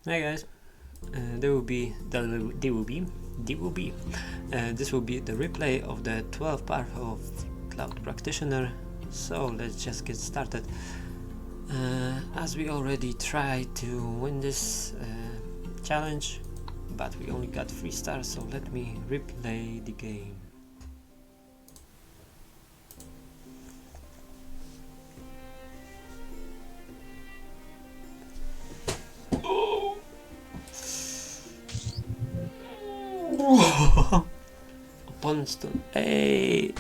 Hi guys, this will be the replay of the 12th part of Cloud Practitioner. So let's just get started. As we already tried to win this challenge, but we only got 3 stars, so let me replay the game. Opponents don't. Hey,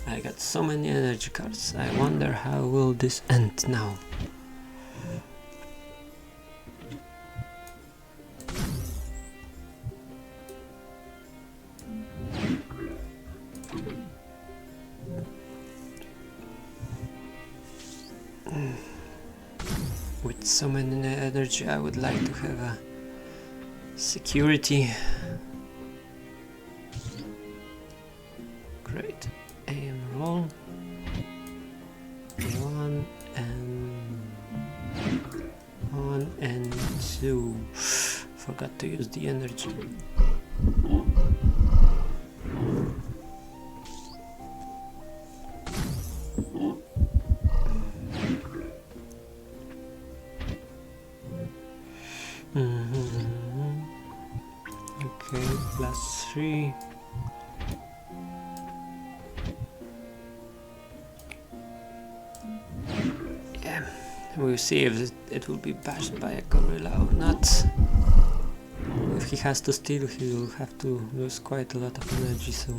I got so many energy cards. I wonder how will this end now. With so many energy, I would like to have a security. Great. Aim roll. 1 and 2. Forgot to use the energy. Okay, +3. Yeah, we'll see if it will be bashed by a gorilla or not. If he has to steal, he will have to lose quite a lot of energy, so...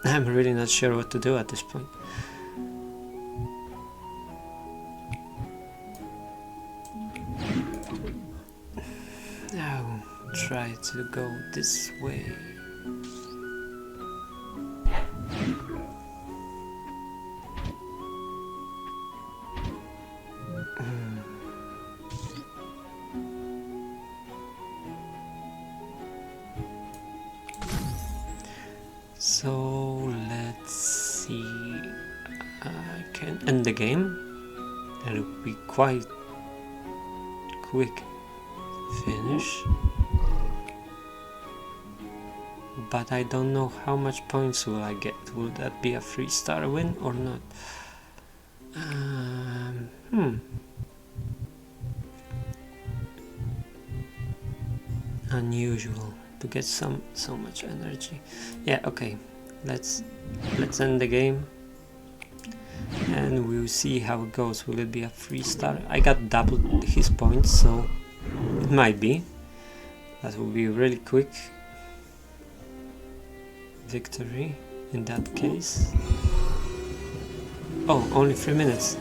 I'm really not sure what to do at this point. Now try to go this way. So let's see. I can end the game. It'll be quite quick finish. But I don't know how much points will I get. Will that be a 3-star win or not? Unusual to get so much energy. Yeah, okay. Let's end the game and we'll see how it goes. Will it be a 3-star? I got double his points, so it might be. That will be really quick victory in that case. Oh, only 3 minutes.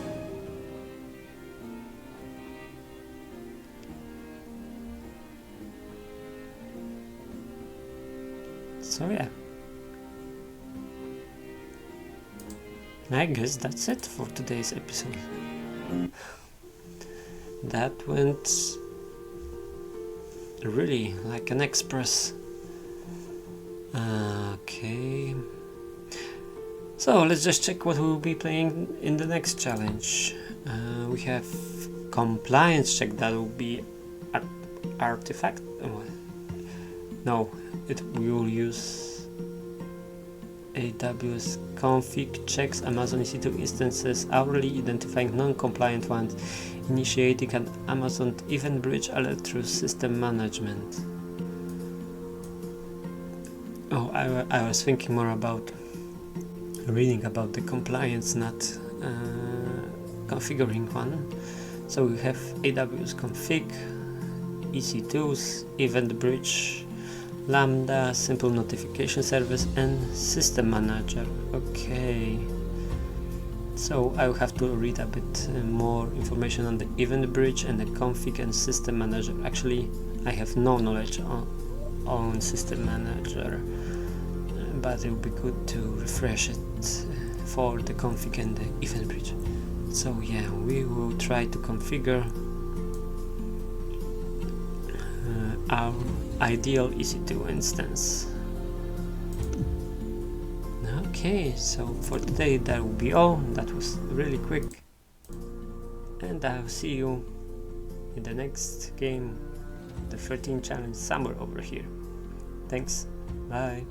So yeah, I guess that's it for today's episode. That went really like an express. Okay, so let's just check what we'll be playing in the next challenge. We have compliance check. That will be artifact. No, we will use AWS config checks Amazon EC2 instances hourly, identifying non-compliant ones, initiating an Amazon event bridge alert through system management. Oh, I was thinking more about reading about the compliance, not configuring one. So we have AWS config, EC2s, event bridge, Lambda, simple notification service, and system manager. Okay, so I will have to read a bit more information on the event bridge and the config and system manager. Actually, I have no knowledge on system manager, but it would be good to refresh it for the config and the event bridge. So yeah, we will try to configure our ideal EC2 instance. Okay, so for today that will be all. That was really quick, and I'll see you in the next game, the 13 challenge somewhere over here. Thanks, bye.